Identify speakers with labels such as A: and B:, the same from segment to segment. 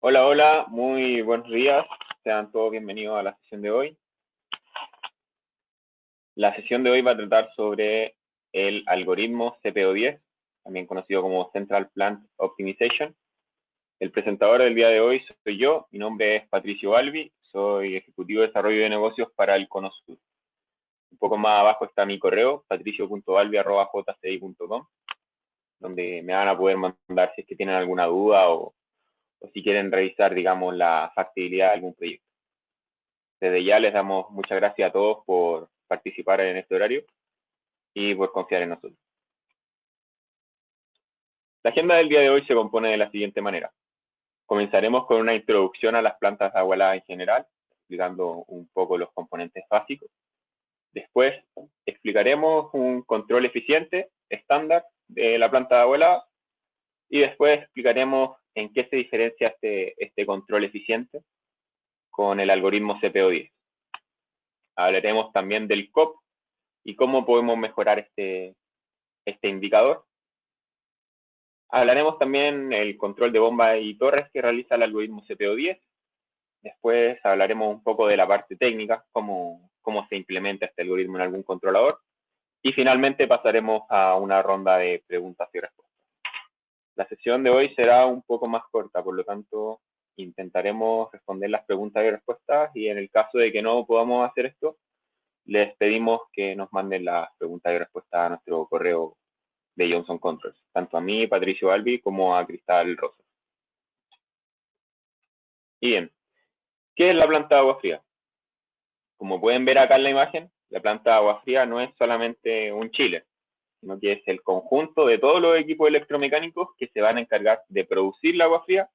A: Hola, hola, muy buenos días. Sean todos bienvenidos a la sesión de hoy. La sesión de hoy va a tratar sobre el algoritmo CPO10, también conocido como Central Plant Optimization. El presentador del día de hoy soy yo, mi nombre es Patricio Balbi, soy ejecutivo de desarrollo de negocios para el Cono Sur. Un poco más abajo está mi correo, patricio.balbi@jci.com, donde me van a poder mandar si es que tienen alguna duda o si quieren revisar, digamos, la factibilidad de algún proyecto. Desde ya les damos muchas gracias a todos por participar en este horario y por confiar en nosotros. La agenda del día de hoy se compone de la siguiente manera. Comenzaremos con una introducción a las plantas de agua helada en general, explicando un poco los componentes básicos. Después explicaremos un control eficiente estándar de la planta de agua helada y después explicaremos en qué se diferencia este control eficiente con el algoritmo CPO10. Hablaremos también del COP y cómo podemos mejorar este indicador. Hablaremos también del control de bombas y torres que realiza el algoritmo CPO10. Después hablaremos un poco de la parte técnica, cómo se implementa este algoritmo en algún controlador. Y finalmente pasaremos a una ronda de preguntas y respuestas. La sesión de hoy será un poco más corta, por lo tanto intentaremos responder las preguntas y respuestas y en el caso de que no podamos hacer esto, les pedimos que nos manden las preguntas y respuestas a nuestro correo de Johnson Controls, tanto a mí, Patricio Albi, como a Cristal Rosa. Y bien, ¿qué es la planta de agua fría? Como pueden ver acá en la imagen, la planta de agua fría no es solamente un chiller, sino que es el conjunto de todos los equipos electromecánicos que se van a encargar de producir la agua fría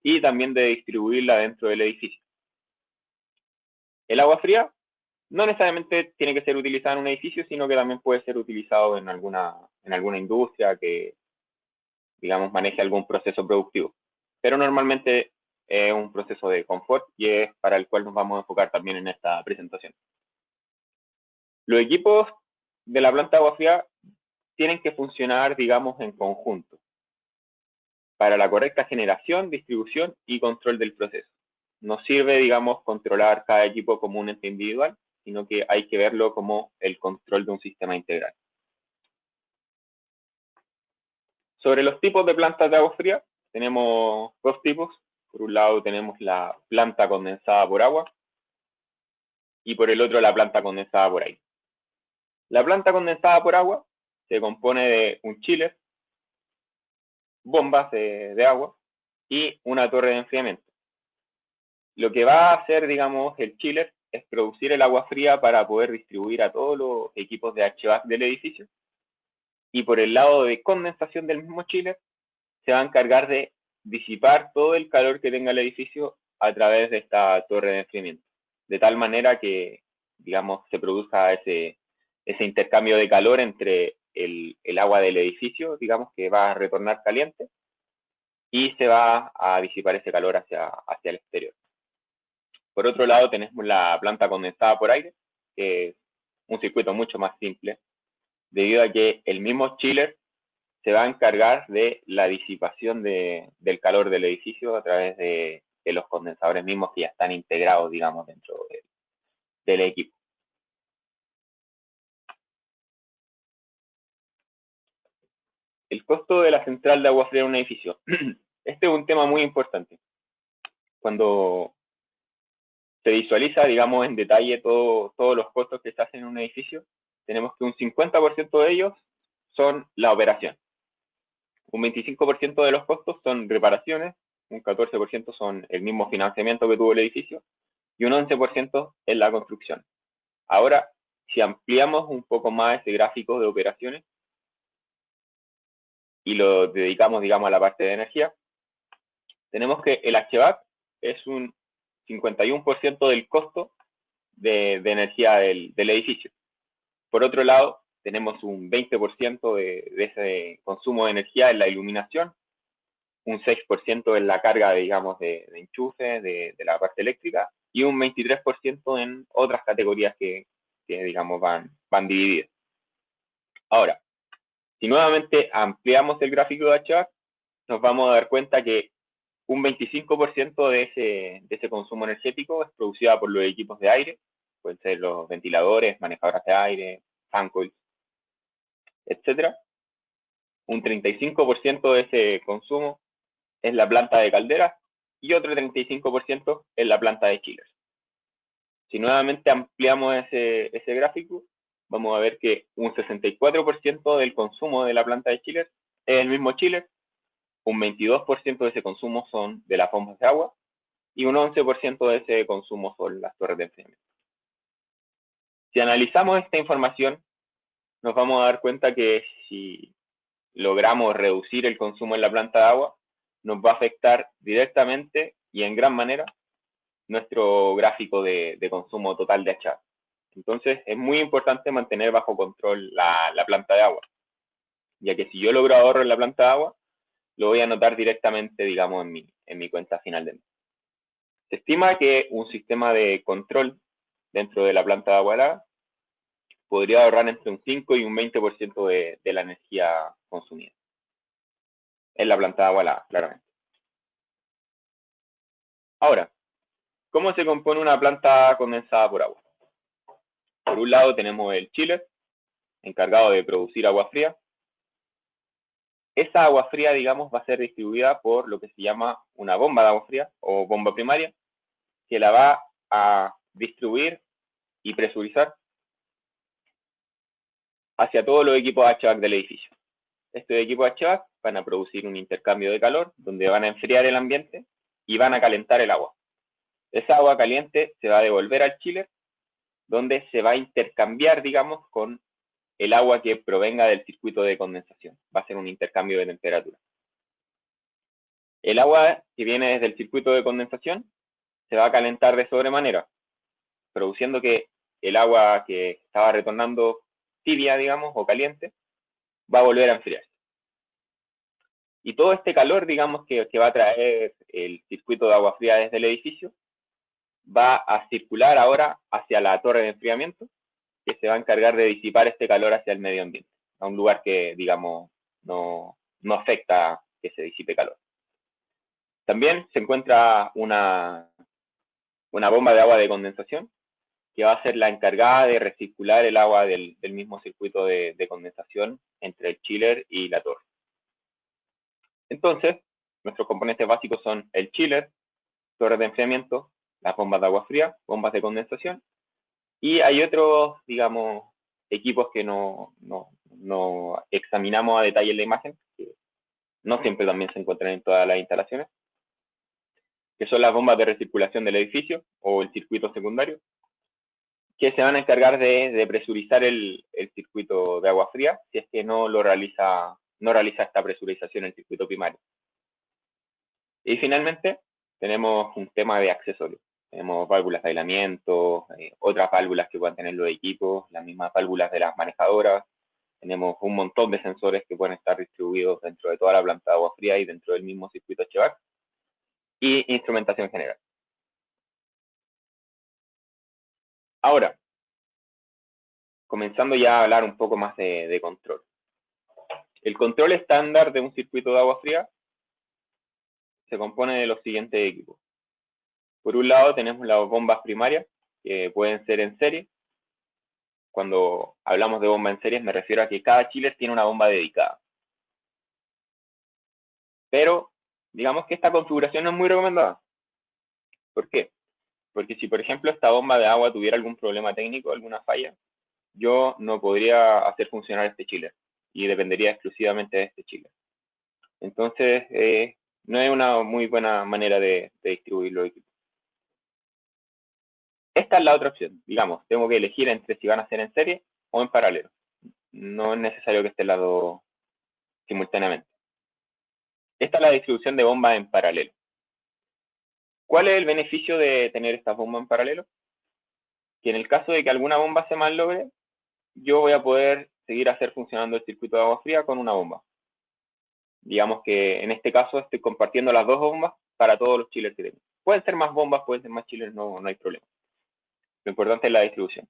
A: y también de distribuirla dentro del edificio. El agua fría no necesariamente tiene que ser utilizada en un edificio, sino que también puede ser utilizado en alguna industria que, digamos, maneje algún proceso productivo. Pero normalmente es un proceso de confort y es para el cual nos vamos a enfocar también en esta presentación. Los equipos de la planta de agua fría tienen que funcionar, digamos, en conjunto para la correcta generación, distribución y control del proceso. No sirve, digamos, controlar cada equipo como un ente individual, sino que hay que verlo como el control de un sistema integral. Sobre los tipos de plantas de agua fría, tenemos dos tipos. Por un lado tenemos la planta condensada por agua y por el otro la planta condensada por aire. La planta condensada por agua se compone de un chiller, bombas de agua y una torre de enfriamiento. Lo que va a hacer, digamos, el chiller es producir el agua fría para poder distribuir a todos los equipos de HVAC del edificio. Y por el lado de condensación del mismo chiller, se va a encargar de disipar todo el calor que tenga el edificio a través de esta torre de enfriamiento. De tal manera que, digamos, se produzca ese intercambio de calor entre el agua del edificio, digamos, que va a retornar caliente y se va a disipar ese calor hacia el exterior. Por otro lado, tenemos la planta condensada por aire, que es un circuito mucho más simple, debido a que el mismo chiller se va a encargar de la disipación del calor del edificio a través de los condensadores mismos que ya están integrados, digamos, dentro del equipo. El costo de la central de agua fría en un edificio. Este es un tema muy importante. Cuando se visualiza, digamos, en detalle todos los costos que se hacen en un edificio, tenemos que un 50% de ellos son la operación. Un 25% de los costos son reparaciones, un 14% son el mismo financiamiento que tuvo el edificio y un 11% es la construcción. Ahora, si ampliamos un poco más ese gráfico de operaciones y lo dedicamos, digamos, a la parte de energía, tenemos que el HVAC es un 51% del costo de energía del edificio. Por otro lado, tenemos un 20% de ese consumo de energía en la iluminación, un 6% en la carga, digamos, de enchufe, de la parte eléctrica, y un 23% en otras categorías que digamos, van divididas. Ahora, si nuevamente ampliamos el gráfico de HVAC, nos vamos a dar cuenta que un 25% de ese consumo energético es producida por los equipos de aire, pueden ser los ventiladores, manejadoras de aire, fan coils, etcétera. Un 35% de ese consumo es la planta de calderas y otro 35% es la planta de chillers. Si nuevamente ampliamos ese gráfico, vamos a ver que un 64% del consumo de la planta de chillers es el mismo chiller, un 22% de ese consumo son de las bombas de agua y un 11% de ese consumo son las torres de enfriamiento. Si analizamos esta información, nos vamos a dar cuenta que si logramos reducir el consumo en la planta de agua, nos va a afectar directamente y en gran manera nuestro gráfico de consumo total de HVAC. Entonces, es muy importante mantener bajo control la planta de agua, ya que si yo logro ahorro en la planta de agua, lo voy a notar directamente, digamos, en mi cuenta final de mes. Se estima que un sistema de control dentro de la planta de agua helada podría ahorrar entre un 5 y un 20% de la energía consumida en la planta de agua helada, claramente. Ahora, ¿cómo se compone una planta condensada por agua? Por un lado tenemos el chiller, encargado de producir agua fría. Esa agua fría, digamos, va a ser distribuida por lo que se llama una bomba de agua fría o bomba primaria, que la va a distribuir y presurizar hacia todos los equipos HVAC del edificio. Estos equipos HVAC van a producir un intercambio de calor, donde van a enfriar el ambiente y van a calentar el agua. Esa agua caliente se va a devolver al chiller, donde se va a intercambiar, digamos, con el agua que provenga del circuito de condensación. Va a ser un intercambio de temperatura. El agua que viene desde el circuito de condensación se va a calentar de sobremanera, produciendo que el agua que estaba retornando tibia, digamos, o caliente, va a volver a enfriarse. Y todo este calor, digamos, que va a traer el circuito de agua fría desde el edificio, va a circular ahora hacia la torre de enfriamiento, que se va a encargar de disipar este calor hacia el medio ambiente, a un lugar que, digamos, no afecta que se disipe calor. También se encuentra una bomba de agua de condensación, que va a ser la encargada de recircular el agua del mismo circuito de condensación entre el chiller y la torre. Entonces, nuestros componentes básicos son el chiller, torres de enfriamiento, las bombas de agua fría, bombas de condensación, y hay otros, digamos, equipos que no examinamos a detalle en la imagen, que no siempre también se encuentran en todas las instalaciones, que son las bombas de recirculación del edificio o el circuito secundario, que se van a encargar de presurizar el circuito de agua fría si es que no realiza esta presurización el circuito primario. Y finalmente tenemos un tema de accesorios. Tenemos válvulas de aislamiento, otras válvulas que puedan tener los equipos, las mismas válvulas de las manejadoras. Tenemos un montón de sensores que pueden estar distribuidos dentro de toda la planta de agua fría y dentro del mismo circuito HVAC. Y instrumentación general. Ahora, comenzando ya a hablar un poco más de control. El control estándar de un circuito de agua fría se compone de los siguientes equipos. Por un lado tenemos las bombas primarias, que pueden ser en serie. Cuando hablamos de bomba en serie me refiero a que cada chiller tiene una bomba dedicada. Pero digamos que esta configuración no es muy recomendada. ¿Por qué? Porque si por ejemplo esta bomba de agua tuviera algún problema técnico, alguna falla, yo no podría hacer funcionar este chiller y dependería exclusivamente de este chiller. Entonces, no es una muy buena manera de distribuir los equipos. Esta es la otra opción. Digamos, tengo que elegir entre si van a ser en serie o en paralelo. No es necesario que esté las dos simultáneamente. Esta es la distribución de bombas en paralelo. ¿Cuál es el beneficio de tener estas bombas en paralelo? Que en el caso de que alguna bomba se malogre, yo voy a poder seguir hacer funcionando el circuito de agua fría con una bomba. Digamos que en este caso estoy compartiendo las dos bombas para todos los chillers que tengo. Pueden ser más bombas, pueden ser más chillers, no hay problema. Lo importante es la distribución.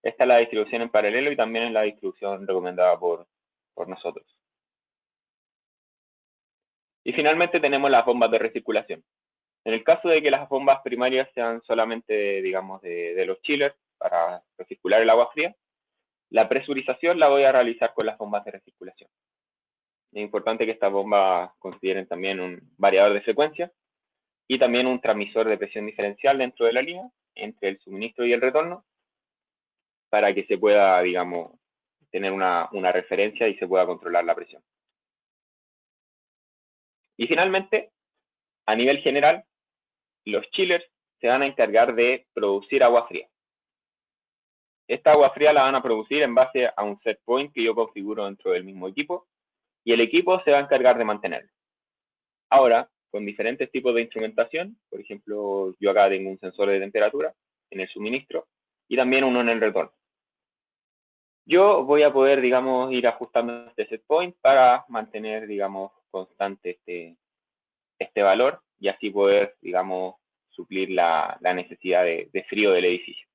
A: Esta es la distribución en paralelo y también es la distribución recomendada por nosotros. Y finalmente tenemos las bombas de recirculación. En el caso de que las bombas primarias sean solamente, digamos, de los chillers para recircular el agua fría, la presurización la voy a realizar con las bombas de recirculación. Es importante que estas bombas consideren también un variador de frecuencia y también un transmisor de presión diferencial dentro de la línea entre el suministro y el retorno para que se pueda, digamos, tener una referencia y se pueda controlar la presión. Y finalmente, a nivel general, los chillers se van a encargar de producir agua fría. Esta agua fría la van a producir en base a un set point que yo configuro dentro del mismo equipo y el equipo se va a encargar de mantenerlo. Ahora, con diferentes tipos de instrumentación, por ejemplo, yo acá tengo un sensor de temperatura en el suministro y también uno en el retorno. Yo voy a poder, digamos, ir ajustando este set point para mantener, digamos, constante este valor y así poder, digamos, suplir la necesidad de frío del edificio.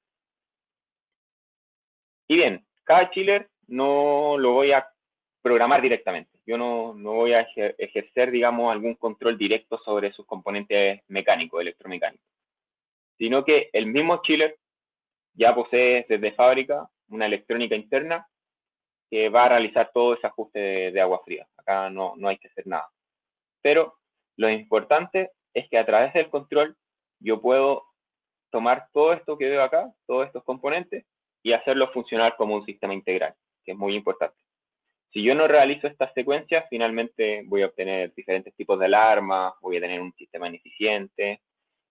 A: Y bien, cada chiller no lo voy a programar directamente. Yo no voy a ejercer, digamos, algún control directo sobre sus componentes mecánicos, electromecánicos, sino que el mismo chiller ya posee desde fábrica una electrónica interna que va a realizar todo ese ajuste de agua fría. Acá no hay que hacer nada. Pero lo importante es que a través del control yo puedo tomar todo esto que veo acá, todos estos componentes, y hacerlos funcionar como un sistema integral, que es muy importante. Si yo no realizo estas secuencias, finalmente voy a obtener diferentes tipos de alarmas, voy a tener un sistema ineficiente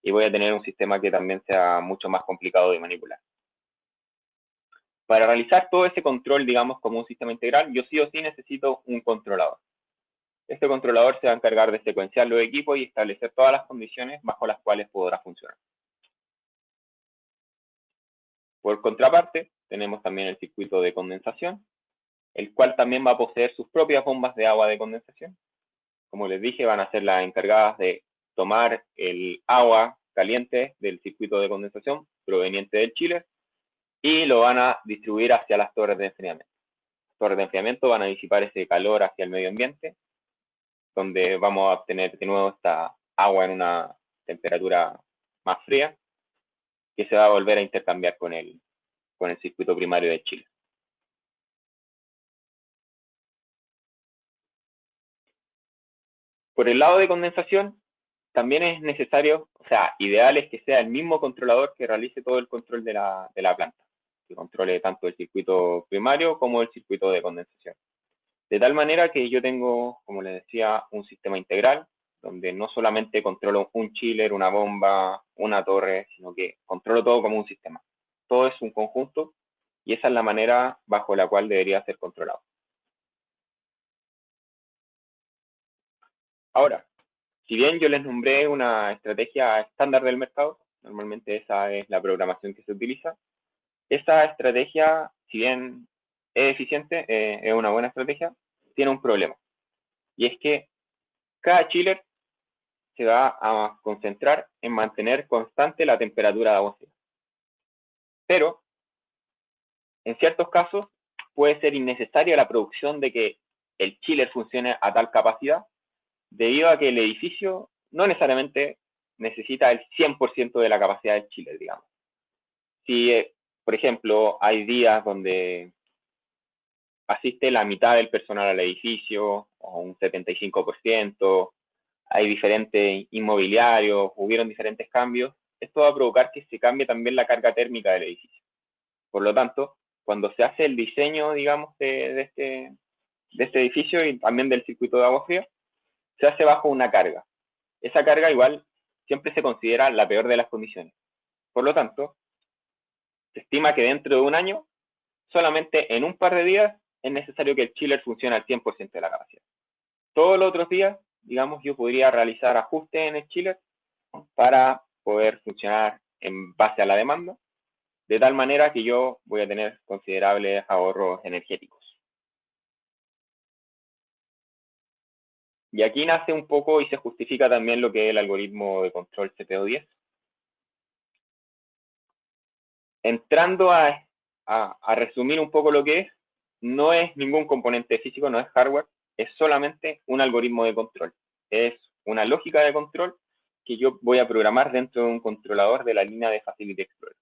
A: y voy a tener un sistema que también sea mucho más complicado de manipular. Para realizar todo ese control, digamos, como un sistema integral, yo sí o sí necesito un controlador. Este controlador se va a encargar de secuenciar los equipos y establecer todas las condiciones bajo las cuales podrá funcionar. Por contraparte, tenemos también el circuito de condensación, el cual también va a poseer sus propias bombas de agua de condensación. Como les dije, van a ser las encargadas de tomar el agua caliente del circuito de condensación proveniente del chiller y lo van a distribuir hacia las torres de enfriamiento. Las torres de enfriamiento van a disipar ese calor hacia el medio ambiente, donde vamos a obtener de nuevo esta agua en una temperatura más fría, que se va a volver a intercambiar con el circuito primario del chiller. Por el lado de condensación, también es necesario, o sea, ideal es que sea el mismo controlador que realice todo el control de la planta, que controle tanto el circuito primario como el circuito de condensación. De tal manera que yo tengo, como les decía, un sistema integral, donde no solamente controlo un chiller, una bomba, una torre, sino que controlo todo como un sistema. Todo es un conjunto y esa es la manera bajo la cual debería ser controlado. Ahora, si bien yo les nombré una estrategia estándar del mercado, normalmente esa es la programación que se utiliza, esa estrategia, si bien es eficiente, es una buena estrategia, tiene un problema. Y es que cada chiller se va a concentrar en mantener constante la temperatura de agua fría. Pero, en ciertos casos, puede ser innecesaria la producción de que el chiller funcione a tal capacidad, debido a que el edificio no necesariamente necesita el 100% de la capacidad del chiller, digamos. Si, por ejemplo, hay días donde asiste la mitad del personal al edificio, o un 75%, hay diferentes inmobiliarios, hubieron diferentes cambios, esto va a provocar que se cambie también la carga térmica del edificio. Por lo tanto, cuando se hace el diseño, digamos, de este edificio y también del circuito de agua fría, se hace bajo una carga. Esa carga igual siempre se considera la peor de las condiciones. Por lo tanto, se estima que dentro de un año, solamente en un par de días, es necesario que el chiller funcione al 100% de la capacidad. Todos los otros días, digamos, yo podría realizar ajustes en el chiller para poder funcionar en base a la demanda, de tal manera que yo voy a tener considerables ahorros energéticos. Y aquí nace un poco y se justifica también lo que es el algoritmo de control CPO10. Entrando a resumir un poco lo que es, no es ningún componente físico, no es hardware, es solamente un algoritmo de control. es una lógica de control que yo voy a programar dentro de un controlador de la línea de Facility Explorer.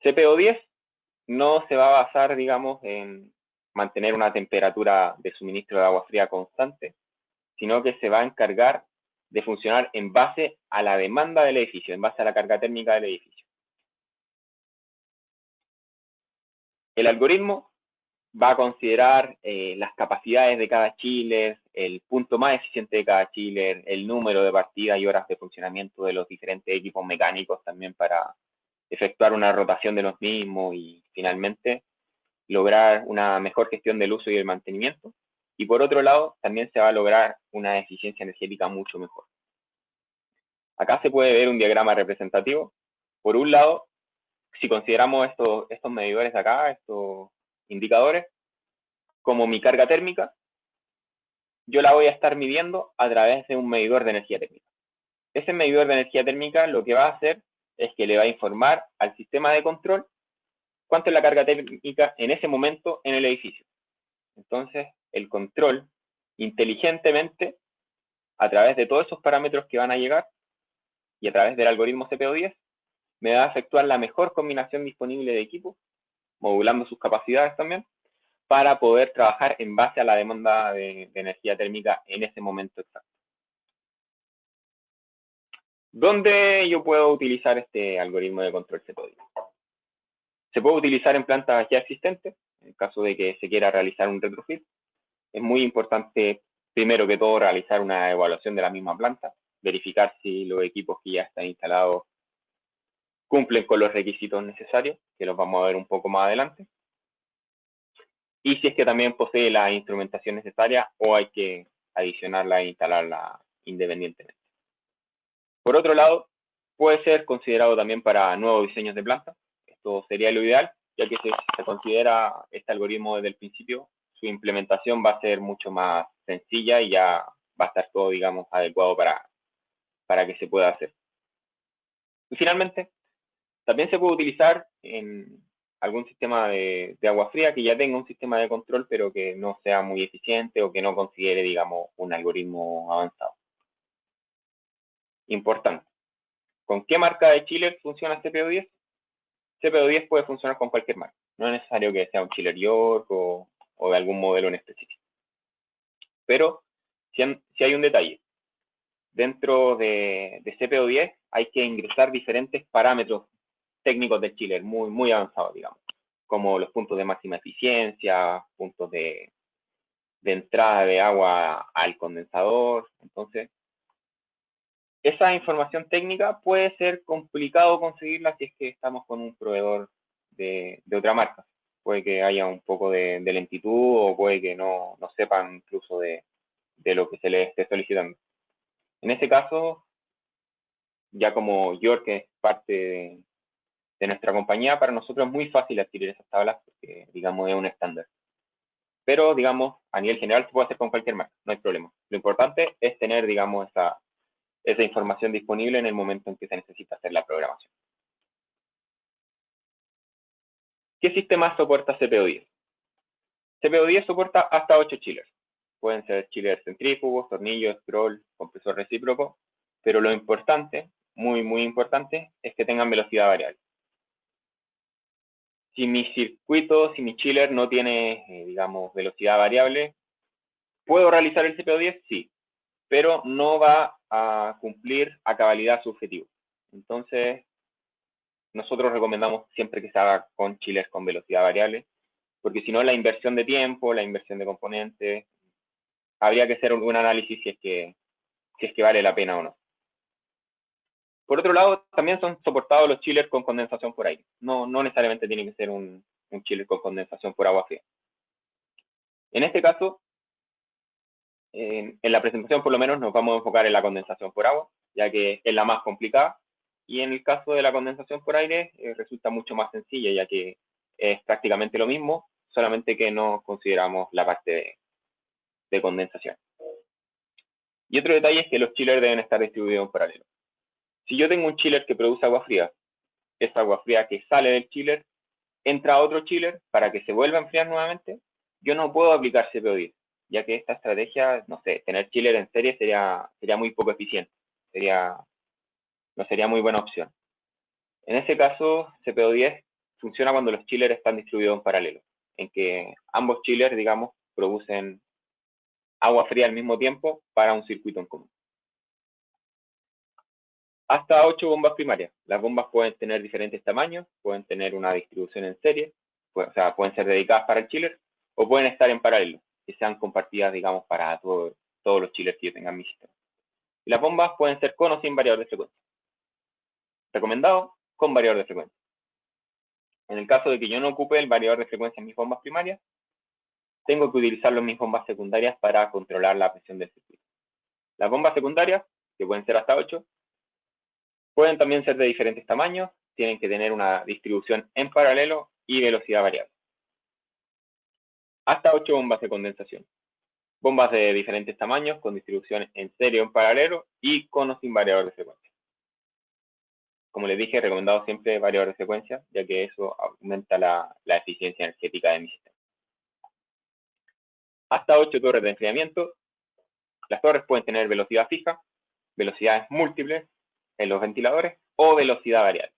A: CPO10 no se va a basar, digamos, en mantener una temperatura de suministro de agua fría constante, sino que se va a encargar de funcionar en base a la demanda del edificio, en base a la carga térmica del edificio. El algoritmo va a considerar las capacidades de cada chiller, el punto más eficiente de cada chiller, el número de partidas y horas de funcionamiento de los diferentes equipos mecánicos también para efectuar una rotación de los mismos y finalmente lograr una mejor gestión del uso y el mantenimiento. Y por otro lado, también se va a lograr una eficiencia energética mucho mejor. Acá se puede ver un diagrama representativo. Por un lado, si consideramos estos medidores de acá, estos indicadores, como mi carga térmica, yo la voy a estar midiendo a través de un medidor de energía térmica. Ese medidor de energía térmica lo que va a hacer es que le va a informar al sistema de control cuánto es la carga térmica en ese momento en el edificio. Entonces, el control, inteligentemente, a través de todos esos parámetros que van a llegar y a través del algoritmo CPO10, me va a efectuar la mejor combinación disponible de equipos, modulando sus capacidades también, para poder trabajar en base a la demanda de energía térmica en ese momento exacto. ¿Dónde yo puedo utilizar este algoritmo de control CPO10? Se puede utilizar en plantas ya existentes, en caso de que se quiera realizar un retrofit. Es muy importante, primero que todo, realizar una evaluación de la misma planta, verificar si los equipos que ya están instalados cumplen con los requisitos necesarios, que los vamos a ver un poco más adelante. Y si es que también posee la instrumentación necesaria o hay que adicionarla e instalarla independientemente. Por otro lado, puede ser considerado también para nuevos diseños de planta. Esto sería lo ideal, ya que si se considera este algoritmo desde el principio, su implementación va a ser mucho más sencilla y ya va a estar todo, digamos, adecuado para que se pueda hacer. Y finalmente, también se puede utilizar en algún sistema de agua fría que ya tenga un sistema de control, pero que no sea muy eficiente o que no considere, digamos, un algoritmo avanzado. Importante. ¿Con qué marca de chiller funciona CPO10? CPO10 puede funcionar con cualquier marca. No es necesario que sea un chiller York o de algún modelo en específico. Pero si hay un detalle. Dentro de CPO10 hay que ingresar diferentes parámetros técnicos del chiller, muy, muy avanzados, digamos, como los puntos de máxima eficiencia, puntos de entrada de agua al condensador. Entonces, esa información técnica puede ser complicado conseguirla si es que estamos con un proveedor de otra marca. Puede que haya un poco de lentitud o puede que no sepan incluso de lo que se les esté solicitando. En este caso, ya como York es parte de nuestra compañía, para nosotros es muy fácil adquirir esas tablas porque, digamos, es un estándar. Pero, digamos, a nivel general se puede hacer con cualquier marca, no hay problema. Lo importante es tener, digamos, esa información disponible en el momento en que se necesita hacer la programación. ¿Qué sistema soporta CPO10? CPO10 soporta hasta 8 chillers. Pueden ser chillers centrífugos, tornillos, scroll, compresor recíproco, pero lo importante, muy, muy importante, es que tengan velocidad variable. Si mi circuito, si mi chiller no tiene, digamos, velocidad variable, ¿puedo realizar el CPO10? Sí, pero no va a cumplir a cabalidad su objetivo. Entonces, nosotros recomendamos siempre que se haga con chillers con velocidad variable, porque si no, la inversión de tiempo, la inversión de componentes, habría que hacer un análisis si es que vale la pena o no. Por otro lado, también son soportados los chillers con condensación por aire. No necesariamente tiene que ser un chiller con condensación por agua fría. En este caso, en la presentación por lo menos nos vamos a enfocar en la condensación por agua, ya que es la más complicada. Y en el caso de la condensación por aire, resulta mucho más sencilla, ya que es prácticamente lo mismo, solamente que no consideramos la parte de condensación. Y otro detalle es que los chillers deben estar distribuidos en paralelo. Si yo tengo un chiller que produce agua fría, esa agua fría que sale del chiller entra a otro chiller para que se vuelva a enfriar nuevamente, yo no puedo aplicar CPO10, ya que esta estrategia, no sé, tener chiller en serie sería muy poco eficiente, no sería muy buena opción. En ese caso, CPO10 funciona cuando los chillers están distribuidos en paralelo, en que ambos chillers, digamos, producen agua fría al mismo tiempo para un circuito en común. Hasta 8 bombas primarias. Las bombas pueden tener diferentes tamaños, pueden tener una distribución en serie, o sea, pueden ser dedicadas para el chiller o pueden estar en paralelo, que sean compartidas, digamos, para todos los chillers que yo tenga en mi sistema. Y las bombas pueden ser con o sin variador de frecuencia. Recomendado, con variador de frecuencia. En el caso de que yo no ocupe el variador de frecuencia en mis bombas primarias, tengo que utilizarlo en mis bombas secundarias para controlar la presión del circuito. Las bombas secundarias, que pueden ser hasta 8, pueden también ser de diferentes tamaños, tienen que tener una distribución en paralelo y velocidad variable. Hasta 8 bombas de condensación. Bombas de diferentes tamaños con distribución en serie o en paralelo y con o sin variador de frecuencia. Como les dije, recomendado siempre variador de frecuencia, ya que eso aumenta la eficiencia energética de mi sistema. Hasta 8 torres de enfriamiento. Las torres pueden tener velocidad fija, velocidades múltiples en los ventiladores o velocidad variable.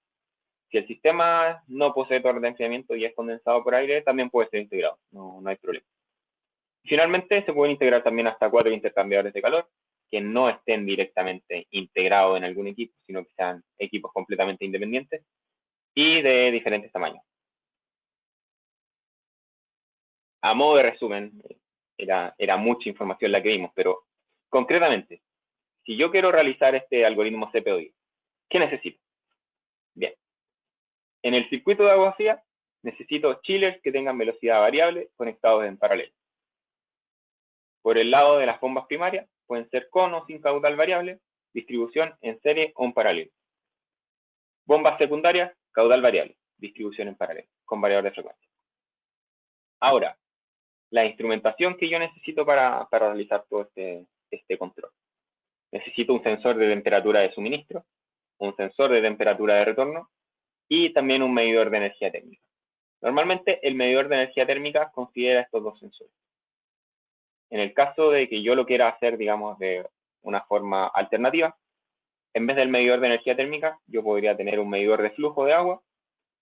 A: Si el sistema no posee torres de enfriamiento y es condensado por aire, también puede ser integrado, no hay problema. Finalmente, se pueden integrar también hasta 4 intercambiadores de calor, que no estén directamente integrados en algún equipo, sino que sean equipos completamente independientes y de diferentes tamaños. A modo de resumen, era mucha información la que vimos, pero concretamente, si yo quiero realizar este algoritmo CPO10, ¿qué necesito? Bien, en el circuito de agua fría necesito chillers que tengan velocidad variable conectados en paralelo. Por el lado de las bombas primarias, pueden ser con o sin caudal variable, distribución en serie o en paralelo. Bombas secundarias, caudal variable, distribución en paralelo, con variador de frecuencia. Ahora, la instrumentación que yo necesito para realizar todo este control. Necesito un sensor de temperatura de suministro, un sensor de temperatura de retorno y también un medidor de energía térmica. Normalmente el medidor de energía térmica considera estos dos sensores. En el caso de que yo lo quiera hacer, digamos, de una forma alternativa, en vez del medidor de energía térmica, yo podría tener un medidor de flujo de agua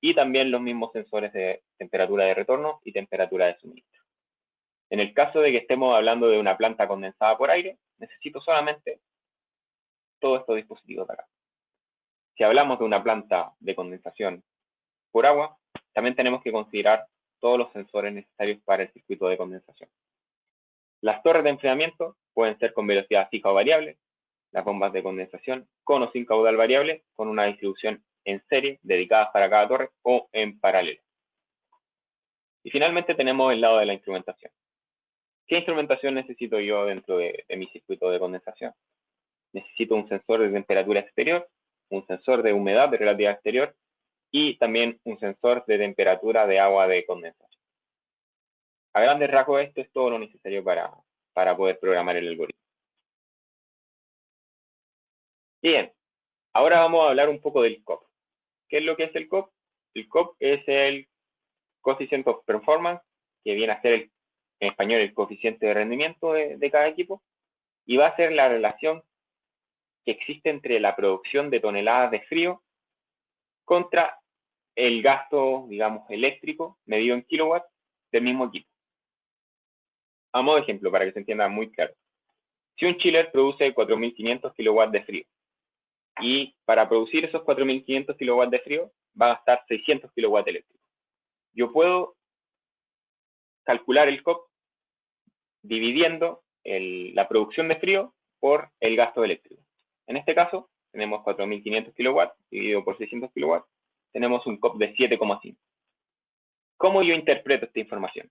A: y también los mismos sensores de temperatura de retorno y temperatura de suministro. En el caso de que estemos hablando de una planta condensada por aire, necesito solamente todos estos dispositivos de acá. Si hablamos de una planta de condensación por agua, también tenemos que considerar todos los sensores necesarios para el circuito de condensación. Las torres de enfriamiento pueden ser con velocidad fija o variable, las bombas de condensación con o sin caudal variable, con una distribución en serie dedicadas para cada torre o en paralelo. Y finalmente tenemos el lado de la instrumentación. ¿Qué instrumentación necesito yo dentro de mi circuito de condensación? Necesito un sensor de temperatura exterior, un sensor de humedad de relatividad exterior y también un sensor de temperatura de agua de condensación. A grandes rasgos, esto es todo lo necesario para poder programar el algoritmo. Bien, ahora vamos a hablar un poco del COP. ¿Qué es lo que es el COP? El COP es el Coefficient of Performance, que viene a ser en español el coeficiente de rendimiento de cada equipo, y va a ser la relación que existe entre la producción de toneladas de frío contra el gasto, digamos, eléctrico medido en kilowatts del mismo equipo. A modo de ejemplo, para que se entienda muy claro. Si un chiller produce 4.500 kilowatts de frío y para producir esos 4.500 kilowatts de frío va a gastar 600 kilowatts eléctricos. Yo puedo calcular el COP dividiendo la producción de frío por el gasto eléctrico. En este caso, tenemos 4.500 kilowatts dividido por 600 kilowatts, tenemos un COP de 7,5. ¿Cómo yo interpreto esta información?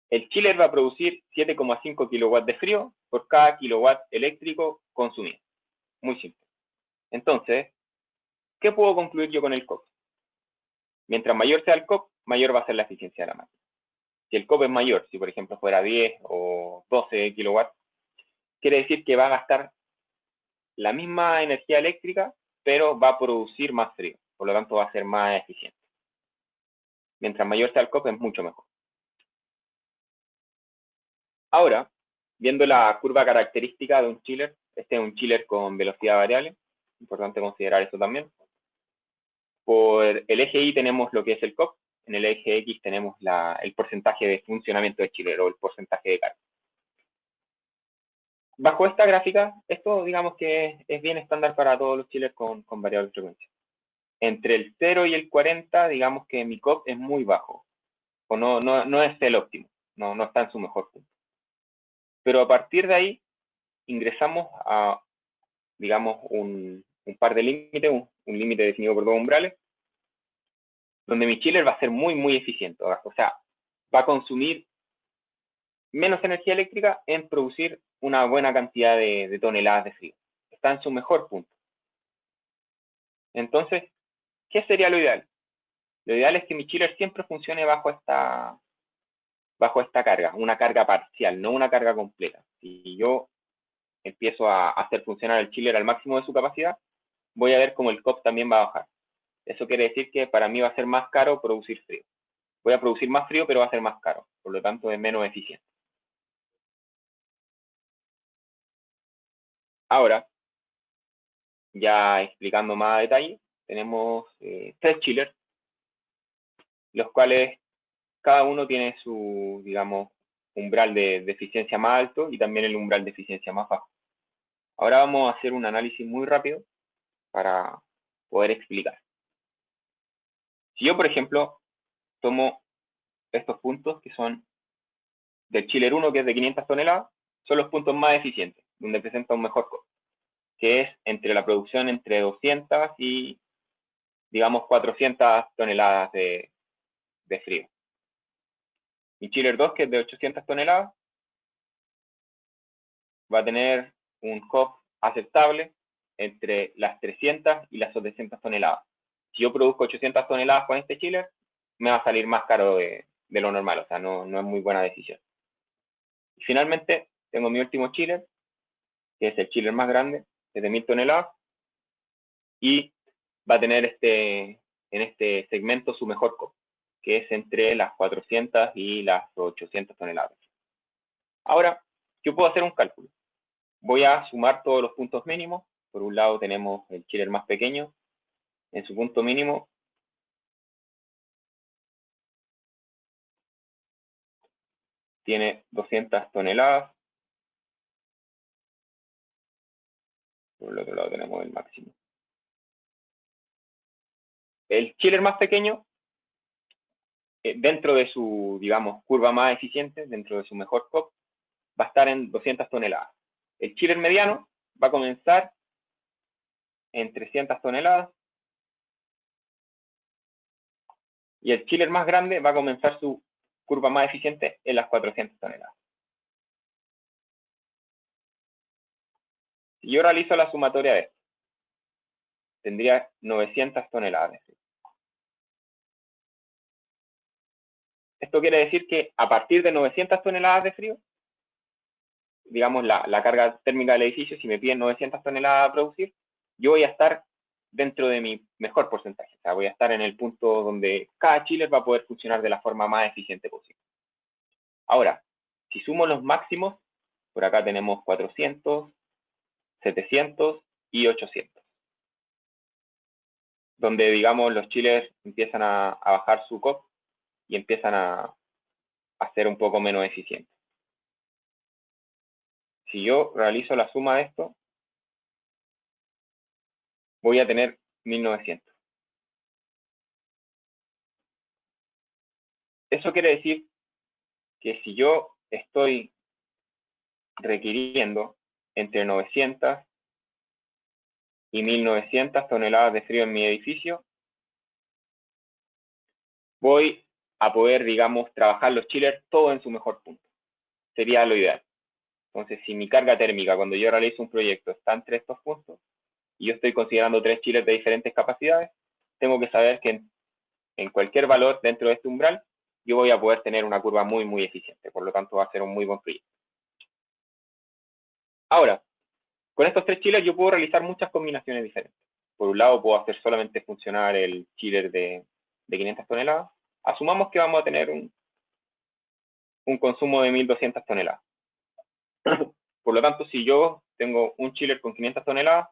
A: El chiller va a producir 7,5 kilowatts de frío por cada kilowatt eléctrico consumido. Muy simple. Entonces, ¿qué puedo concluir yo con el COP? Mientras mayor sea el COP, mayor va a ser la eficiencia de la máquina. Si el COP es mayor, si por ejemplo fuera 10 o 12 kilowatts, quiere decir que va a gastar la misma energía eléctrica, pero va a producir más frío. Por lo tanto, va a ser más eficiente. Mientras mayor sea el COP, es mucho mejor. Ahora, viendo la curva característica de un chiller, este es un chiller con velocidad variable, importante considerar eso también. Por el eje Y tenemos lo que es el COP, en el eje X tenemos el porcentaje de funcionamiento del chiller o el porcentaje de carga. Bajo esta gráfica, esto digamos que es bien estándar para todos los chillers con variable frecuencia. Entre el 0 y el 40, digamos que mi COP es muy bajo, o no es el óptimo, no está en su mejor punto. Pero a partir de ahí, ingresamos a, digamos, un par de límites, un límite definido por dos umbrales, donde mi chiller va a ser muy eficiente. O sea, va a consumir menos energía eléctrica en producir una buena cantidad de toneladas de frío. Está en su mejor punto. Entonces, ¿qué sería lo ideal? Lo ideal es que mi chiller siempre funcione bajo esta carga, una carga parcial, no una carga completa. Si yo empiezo a hacer funcionar el chiller al máximo de su capacidad, voy a ver cómo el COP también va a bajar. Eso quiere decir que para mí va a ser más caro producir frío. Voy a producir más frío, pero va a ser más caro. Por lo tanto, es menos eficiente. Ahora, ya explicando más a detalle, tenemos tres chillers, los cuales cada uno tiene su, digamos, umbral de eficiencia más alto y también el umbral de eficiencia más bajo. Ahora vamos a hacer un análisis muy rápido para poder explicar. Si yo, por ejemplo, tomo estos puntos que son del chiller 1, que es de 500 toneladas, son los puntos más eficientes, donde presenta un mejor costo, que es entre la producción entre 200 y, digamos, 400 toneladas de frío. Mi chiller 2, que es de 800 toneladas, va a tener un COP aceptable entre las 300 y las 700 toneladas. Si yo produzco 800 toneladas con este chiller, me va a salir más caro de lo normal, o sea, no es muy buena decisión. Y finalmente, tengo mi último chiller, que es el chiller más grande, es de 1000 toneladas, y va a tener en este segmento su mejor COP, que es entre las 400 y las 800 toneladas. Ahora, yo puedo hacer un cálculo. Voy a sumar todos los puntos mínimos. Por un lado tenemos el chiller más pequeño, en su punto mínimo tiene 200 toneladas. Por el otro lado tenemos el máximo. El chiller más pequeño, dentro de su, digamos, curva más eficiente, dentro de su mejor COP, va a estar en 200 toneladas. El chiller mediano va a comenzar en 300 toneladas y el chiller más grande va a comenzar su curva más eficiente en las 400 toneladas. Si yo realizo la sumatoria de esto, tendría 900 toneladas. Esto quiere decir que a partir de 900 toneladas de frío, digamos la carga térmica del edificio, si me piden 900 toneladas a producir, yo voy a estar dentro de mi mejor porcentaje. O sea, voy a estar en el punto donde cada chiller va a poder funcionar de la forma más eficiente posible. Ahora, si sumo los máximos, por acá tenemos 400, 700 y 800, donde, digamos, los chillers empiezan a bajar su COP y empiezan a ser un poco menos eficientes. Si yo realizo la suma de esto, voy a tener 1900. Eso quiere decir que si yo estoy requiriendo entre 900 y 1900 toneladas de frío en mi edificio, voy a poder, digamos, trabajar los chillers todo en su mejor punto. Sería lo ideal. Entonces, si mi carga térmica cuando yo realizo un proyecto está entre estos puntos y yo estoy considerando tres chillers de diferentes capacidades, tengo que saber que en cualquier valor dentro de este umbral yo voy a poder tener una curva muy eficiente. Por lo tanto, va a ser un muy buen proyecto. Ahora, con estos tres chillers yo puedo realizar muchas combinaciones diferentes. Por un lado, puedo hacer solamente funcionar el chiller de 500 toneladas. Asumamos que vamos a tener un consumo de 1200 toneladas. Por lo tanto, si yo tengo un chiller con 500 toneladas,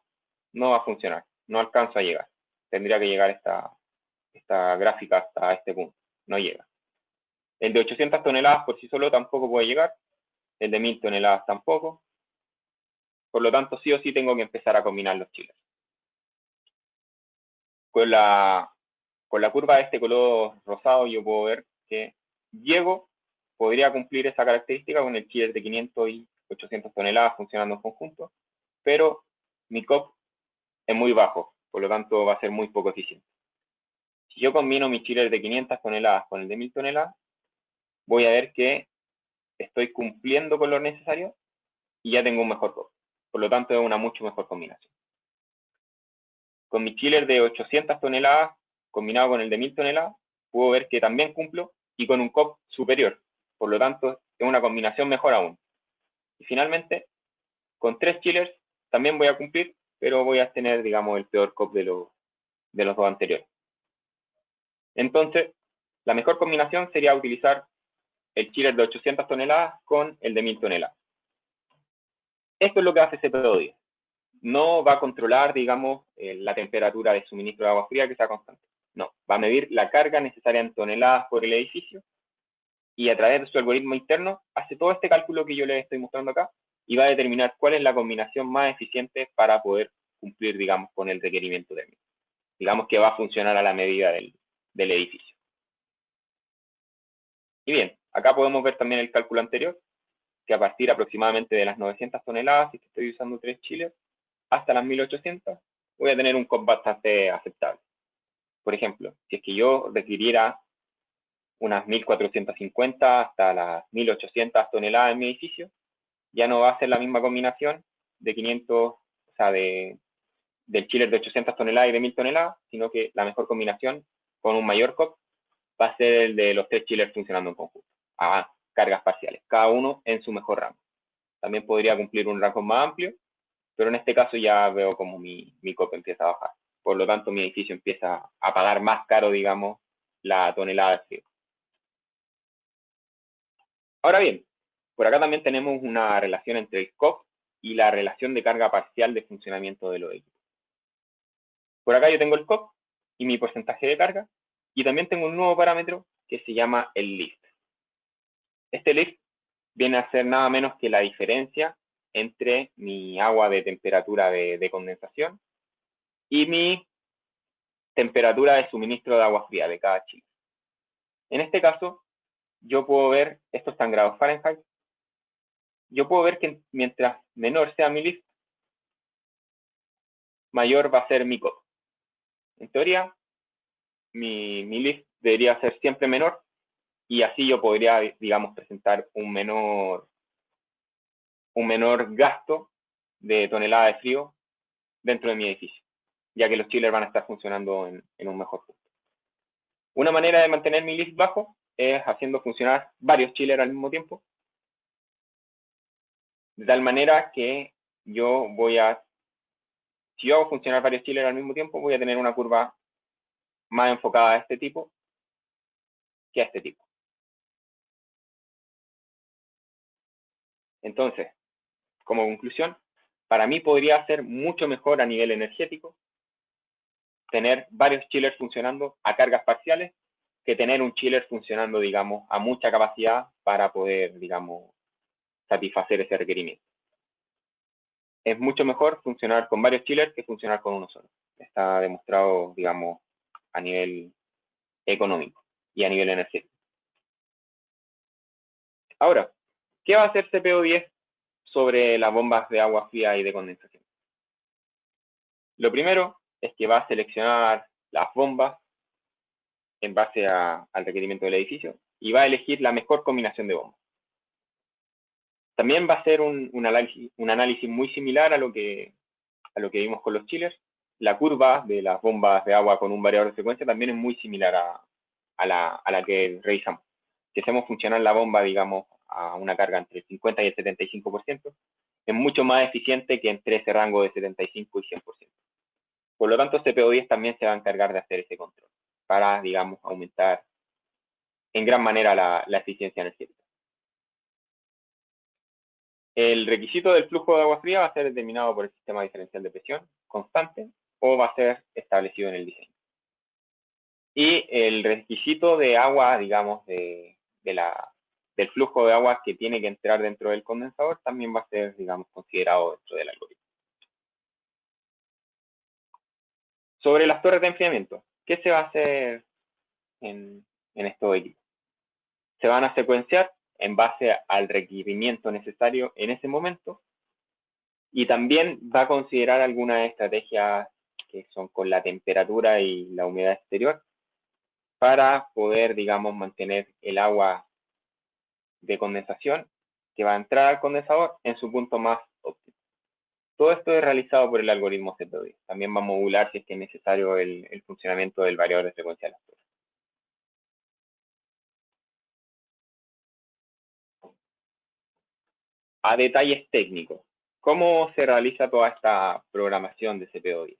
A: no va a funcionar, no alcanzo a llegar. Tendría que llegar esta gráfica hasta este punto, no llega. El de 800 toneladas por sí solo tampoco puede llegar, el de 1000 toneladas tampoco. Por lo tanto, sí o sí tengo que empezar a combinar los chillers. Con la curva de este color rosado yo puedo ver que llego, podría cumplir esa característica con el chiller de 500 y 800 toneladas funcionando en conjunto, pero mi COP es muy bajo, por lo tanto va a ser muy poco eficiente. Si yo combino mi chiller de 500 toneladas con el de 1000 toneladas, voy a ver que estoy cumpliendo con lo necesario y ya tengo un mejor COP. Por lo tanto, es una mucho mejor combinación. Con mi chiller de 800 toneladas combinado con el de 1000 toneladas, puedo ver que también cumplo y con un COP superior. Por lo tanto, es una combinación mejor aún. Y finalmente, con 3 chillers también voy a cumplir, pero voy a tener, digamos, el peor COP de los dos anteriores. Entonces, la mejor combinación sería utilizar el chiller de 800 toneladas con el de 1000 toneladas. Esto es lo que hace CPO10. No va a controlar, digamos, la temperatura de suministro de agua fría que sea constante. No, va a medir la carga necesaria en toneladas por el edificio y a través de su algoritmo interno hace todo este cálculo que yo les estoy mostrando acá y va a determinar cuál es la combinación más eficiente para poder cumplir, digamos, con el requerimiento térmico. Digamos que va a funcionar a la medida del edificio. Y bien, acá podemos ver también el cálculo anterior, que a partir aproximadamente de las 900 toneladas, si estoy usando 3 chiles, hasta las 1800, voy a tener un COP bastante aceptable. Por ejemplo, si es que yo requiriera unas 1450 hasta las 1800 toneladas en mi edificio, ya no va a ser la misma combinación de 500, o sea, del chiller de 800 toneladas y de 1000 toneladas, sino que la mejor combinación con un mayor COP va a ser el de los 3 chillers funcionando en conjunto, a cargas parciales, cada uno en su mejor rango. También podría cumplir un rango más amplio, pero en este caso ya veo como mi COP empieza a bajar. Por lo tanto, mi edificio empieza a pagar más caro, digamos, la tonelada de frío. Ahora bien, por acá también tenemos una relación entre el COP y la relación de carga parcial de funcionamiento de los equipos. Por acá yo tengo el COP y mi porcentaje de carga, y también tengo un nuevo parámetro que se llama el lift. Este lift viene a ser nada menos que la diferencia entre mi agua de temperatura de condensación y mi temperatura de suministro de agua fría de cada chile. En este caso, yo puedo ver, esto está en grados Fahrenheit, yo puedo ver que mientras menor sea mi lift, mayor va a ser mi COP. En teoría, mi lift debería ser siempre menor y así yo podría, digamos, presentar un menor gasto de tonelada de frío dentro de mi edificio, ya que los chillers van a estar funcionando en un mejor punto. Una manera de mantener mi lift bajo es haciendo funcionar varios chillers al mismo tiempo, de tal manera que yo voy a, si yo hago funcionar varios chillers al mismo tiempo, voy a tener una curva más enfocada a este tipo que a este tipo. Entonces, como conclusión, para mí podría ser mucho mejor a nivel energético tener varios chillers funcionando a cargas parciales que tener un chiller funcionando, digamos, a mucha capacidad para poder, digamos, satisfacer ese requerimiento. Es mucho mejor funcionar con varios chillers que funcionar con uno solo. Está demostrado, digamos, a nivel económico y a nivel energético. Ahora, ¿qué va a hacer CPO10 sobre las bombas de agua fría y de condensación? Lo primero es que va a seleccionar las bombas en base al requerimiento del edificio y va a elegir la mejor combinación de bombas. También va a ser un análisis muy similar a lo que vimos con los chillers. La curva de las bombas de agua con un variador de frecuencia también es muy similar a la que revisamos. Si hacemos funcionar la bomba, digamos, a una carga entre el 50 y el 75%, es mucho más eficiente que entre ese rango de 75 y 100%. Por lo tanto, CPO10 también se va a encargar de hacer ese control para, digamos, aumentar en gran manera la eficiencia energética. El requisito del flujo de agua fría va a ser determinado por el sistema diferencial de presión constante o va a ser establecido en el diseño. Y el requisito de agua, digamos, del flujo de agua que tiene que entrar dentro del condensador también va a ser, digamos, considerado dentro del algoritmo. Sobre las torres de enfriamiento, ¿qué se va a hacer en estos equipos? Se van a secuenciar en base al requerimiento necesario en ese momento y también va a considerar algunas estrategias que son con la temperatura y la humedad exterior para poder, digamos, mantener el agua de condensación que va a entrar al condensador en su punto más óptimo. Todo esto es realizado por el algoritmo CPO10. También va a modular si es que es necesario el funcionamiento del variador de frecuencia de las torres. A detalles técnicos, ¿cómo se realiza toda esta programación de CPO10?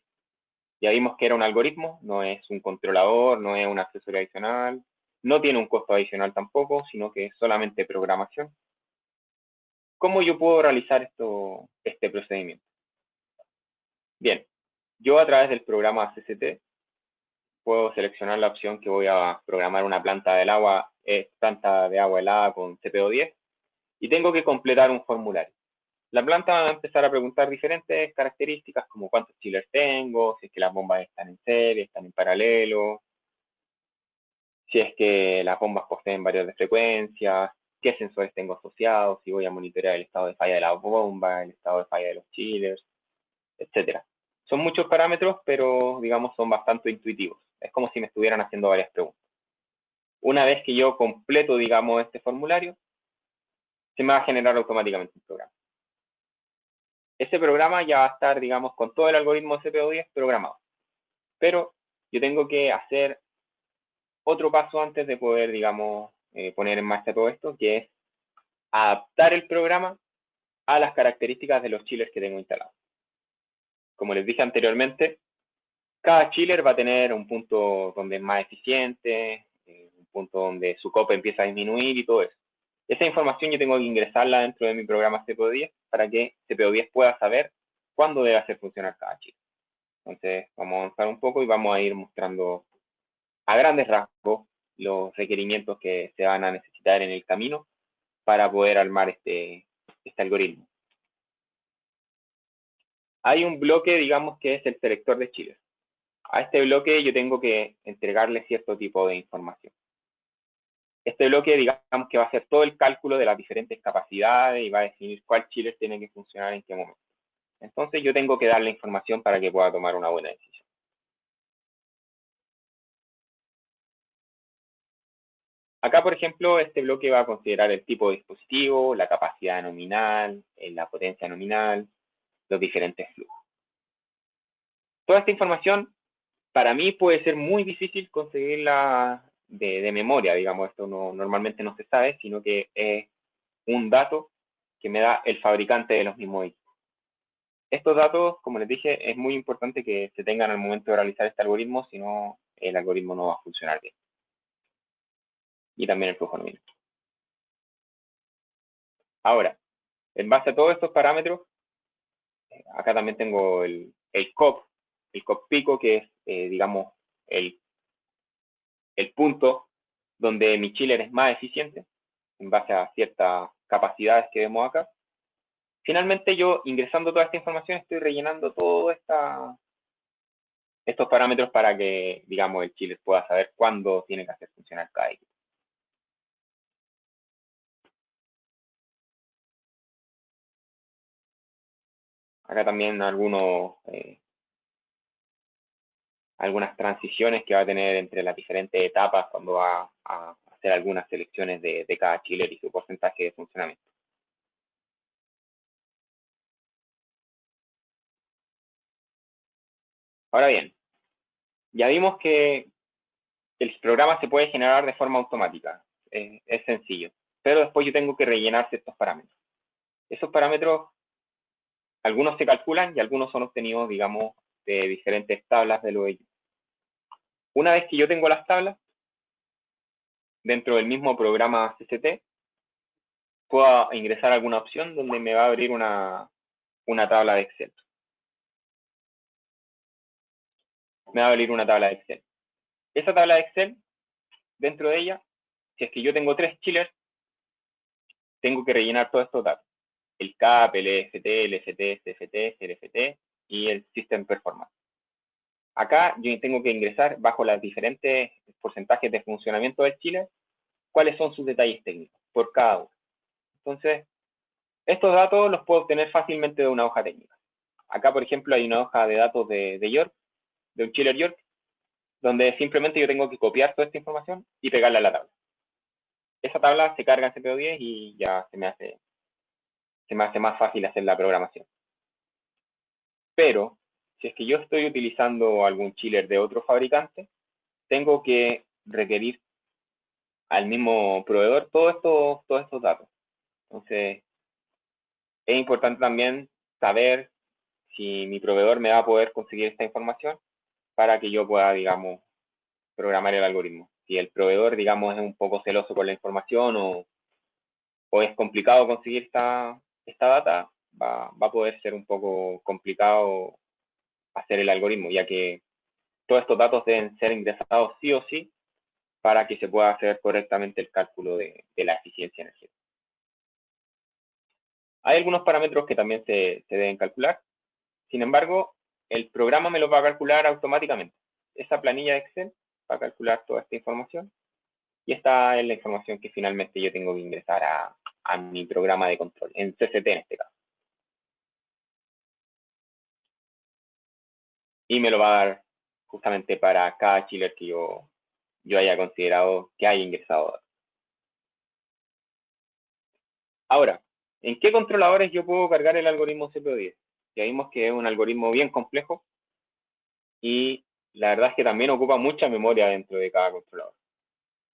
A: Ya vimos que era un algoritmo, no es un controlador, no es un accesorio adicional, no tiene un costo adicional tampoco, sino que es solamente programación. ¿Cómo yo puedo realizar este procedimiento? Bien, yo a través del programa CCT puedo seleccionar la opción que voy a programar una planta de agua helada con CPO10 y tengo que completar un formulario. La planta va a empezar a preguntar diferentes características como cuántos chillers tengo, si es que las bombas están en serie, están en paralelo, si es que las bombas poseen varios de frecuencia, qué sensores tengo asociados, si voy a monitorear el estado de falla de la bomba, el estado de falla de los chillers, etcétera. Son muchos parámetros, pero digamos son bastante intuitivos. Es como si me estuvieran haciendo varias preguntas. Una vez que yo completo, digamos, este formulario, se me va a generar automáticamente un programa. Ese programa ya va a estar, digamos, con todo el algoritmo CPO10 programado. Pero yo tengo que hacer otro paso antes de poder, digamos, poner en marcha todo esto, que es adaptar el programa a las características de los chillers que tengo instalados. Como les dije anteriormente, cada chiller va a tener un punto donde es más eficiente, un punto donde su cope empieza a disminuir y todo eso. Esa información yo tengo que ingresarla dentro de mi programa CPO10 para que CPO10 pueda saber cuándo debe hacer funcionar cada chiller. Entonces, vamos a avanzar un poco y vamos a ir mostrando a grandes rasgos los requerimientos que se van a necesitar en el camino para poder armar este algoritmo. Hay un bloque, digamos, que es el selector de chillers. A este bloque yo tengo que entregarle cierto tipo de información. Este bloque, digamos, que va a hacer todo el cálculo de las diferentes capacidades y va a definir cuál chiller tiene que funcionar en qué momento. Entonces yo tengo que darle información para que pueda tomar una buena decisión. Acá, por ejemplo, este bloque va a considerar el tipo de dispositivo, la capacidad nominal, la potencia nominal, los diferentes flujos. Toda esta información para mí puede ser muy difícil conseguirla de memoria, digamos, esto normalmente no se sabe, sino que es un dato que me da el fabricante de los mismos equipos. Estos datos, como les dije, es muy importante que se tengan al momento de realizar este algoritmo, si no, el algoritmo no va a funcionar bien. Y también el flujo nominal. Ahora, en base a todos estos parámetros, acá también tengo el COP pico, que es, digamos, el, el punto donde mi chiller es más eficiente en base a ciertas capacidades que vemos acá. Finalmente yo, ingresando toda esta información, estoy rellenando todos estos parámetros para que, digamos, el chiller pueda saber cuándo tiene que hacer funcionar cada equipo. Acá también algunas transiciones que va a tener entre las diferentes etapas cuando va a hacer algunas selecciones de cada chiller y su porcentaje de funcionamiento. Ahora bien, ya vimos que el programa se puede generar de forma automática, es sencillo, pero después yo tengo que rellenar ciertos parámetros. Esos parámetros, algunos se calculan y algunos son obtenidos, digamos, de diferentes tablas de los equipos. Una vez que yo tengo las tablas, dentro del mismo programa CCT, puedo ingresar alguna opción donde me va a abrir una tabla de Excel. Me va a abrir una tabla de Excel. Esa tabla de Excel, dentro de ella, si es que yo tengo 3 chillers, tengo que rellenar todos estos datos. El CAP, el EFT, el FT, CFT, CLFT y el System Performance. Acá yo tengo que ingresar bajo los diferentes porcentajes de funcionamiento del chiller, cuáles son sus detalles técnicos por cada uno. Entonces, estos datos los puedo obtener fácilmente de una hoja técnica. Acá, por ejemplo, hay una hoja de datos de York, de un chiller York, donde simplemente yo tengo que copiar toda esta información y pegarla a la tabla. Esa tabla se carga en CPU10 y ya se me hace más fácil hacer la programación. Pero, si es que yo estoy utilizando algún chiller de otro fabricante, tengo que requerir al mismo proveedor todos estos datos. Entonces, es importante también saber si mi proveedor me va a poder conseguir esta información para que yo pueda, digamos, programar el algoritmo. Si el proveedor, digamos, es un poco celoso con la información o es complicado conseguir esta data, va a poder ser un poco complicado hacer el algoritmo, ya que todos estos datos deben ser ingresados sí o sí para que se pueda hacer correctamente el cálculo de la eficiencia energética. Hay algunos parámetros que también se deben calcular. Sin embargo, el programa me lo va a calcular automáticamente. Esa planilla de Excel va a calcular toda esta información y esta es la información que finalmente yo tengo que ingresar a mi programa de control, en CCT en este caso. Y me lo va a dar justamente para cada chiller que yo haya considerado que haya ingresado. Ahora, ¿en qué controladores yo puedo cargar el algoritmo CPU10? Ya vimos que es un algoritmo bien complejo y la verdad es que también ocupa mucha memoria dentro de cada controlador.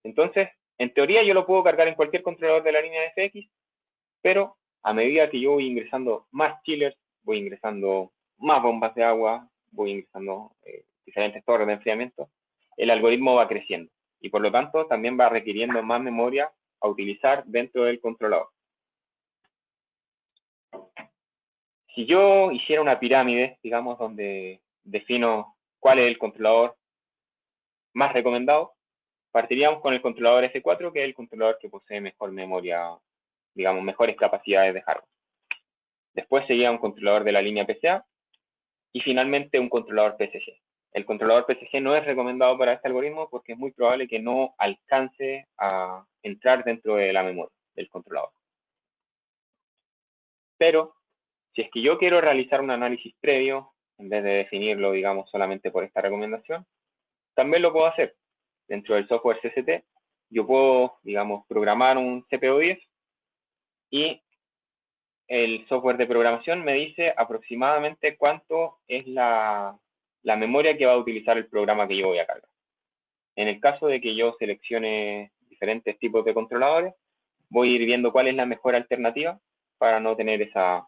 A: Entonces, en teoría yo lo puedo cargar en cualquier controlador de la línea de FX, pero a medida que yo voy ingresando más chillers, voy ingresando más bombas de agua, voy ingresando diferentes torres de enfriamiento, el algoritmo va creciendo y por lo tanto también va requiriendo más memoria a utilizar dentro del controlador. Si yo hiciera una pirámide, digamos, donde defino cuál es el controlador más recomendado, partiríamos con el controlador F4, que es el controlador que posee mejor memoria, digamos, mejores capacidades de hardware. Después seguía un controlador de la línea PCA y finalmente un controlador PCG. El controlador PCG no es recomendado para este algoritmo porque es muy probable que no alcance a entrar dentro de la memoria del controlador. Pero si es que yo quiero realizar un análisis previo, en vez de definirlo, digamos, solamente por esta recomendación, también lo puedo hacer. Dentro del software CCT, yo puedo, digamos, programar un CPU10 y el software de programación me dice aproximadamente cuánto es la memoria que va a utilizar el programa que yo voy a cargar. En el caso de que yo seleccione diferentes tipos de controladores, voy a ir viendo cuál es la mejor alternativa para no tener esa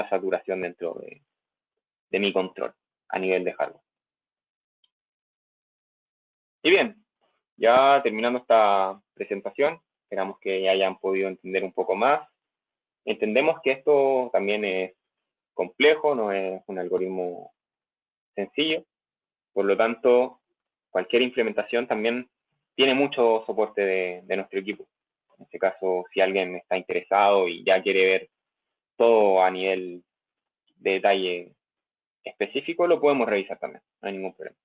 A: saturación dentro de mi control a nivel de hardware. Y bien, ya terminando esta presentación, esperamos que hayan podido entender un poco más. Entendemos que esto también es complejo, no es un algoritmo sencillo, por lo tanto, cualquier implementación también tiene mucho soporte de nuestro equipo. En este caso, si alguien está interesado y ya quiere ver todo a nivel de detalle específico, lo podemos revisar también, no hay ningún problema.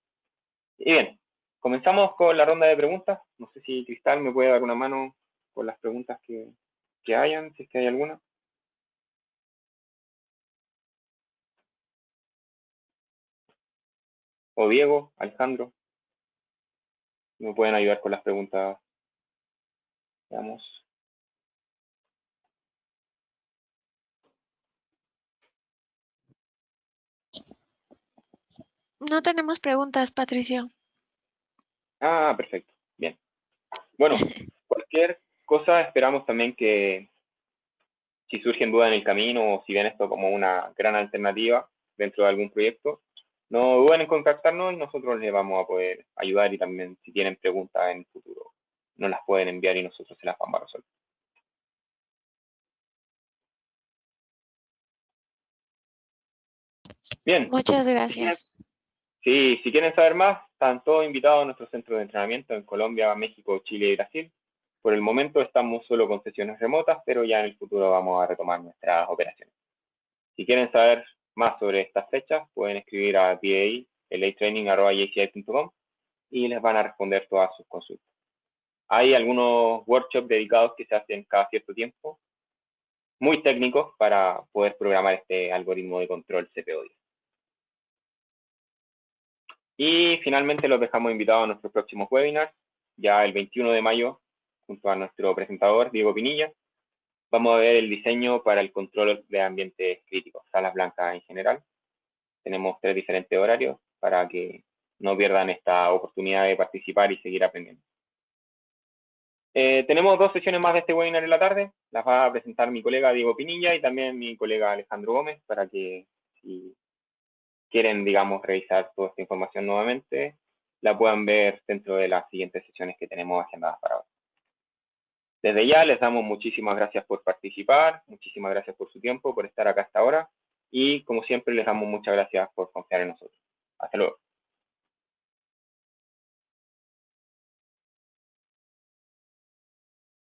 A: Y bien, comenzamos con la ronda de preguntas. No sé si Cristal me puede dar una mano con las preguntas que hayan, si es que hay alguna. O Diego, Alejandro, me pueden ayudar con las preguntas, veamos.
B: No tenemos preguntas, Patricio.
A: Ah, perfecto, bien. Bueno, cualquier cosa esperamos también que si surgen dudas en el camino o si ven esto como una gran alternativa dentro de algún proyecto, no duden en contactarnos y nosotros les vamos a poder ayudar y también si tienen preguntas en el futuro nos las pueden enviar y nosotros se las vamos a resolver. Bien,
B: Muchas
A: si quieren,
B: gracias.
A: si quieren saber más, están todos invitados a nuestro centro de entrenamiento en Colombia, México, Chile y Brasil. Por el momento estamos solo con sesiones remotas, pero ya en el futuro vamos a retomar nuestras operaciones. Si quieren saber más sobre estas fechas, pueden escribir a latraining@jci.com y les van a responder todas sus consultas. Hay algunos workshops dedicados que se hacen cada cierto tiempo, muy técnicos para poder programar este algoritmo de control CPO10. Y finalmente los dejamos invitados a nuestros próximos webinars, ya el 21 de mayo, junto a nuestro presentador, Diego Pinilla. Vamos a ver el diseño para el control de ambientes críticos, salas blancas en general. Tenemos 3 diferentes horarios para que no pierdan esta oportunidad de participar y seguir aprendiendo. Tenemos 2 sesiones más de este webinar en la tarde. Las va a presentar mi colega Diego Pinilla y también mi colega Alejandro Gómez para que si quieren, digamos, revisar toda esta información nuevamente, la puedan ver dentro de las siguientes sesiones que tenemos agendadas para hoy. Desde ya les damos muchísimas gracias por participar, muchísimas gracias por su tiempo, por estar acá hasta ahora y como siempre les damos muchas gracias por confiar en nosotros. Hasta luego.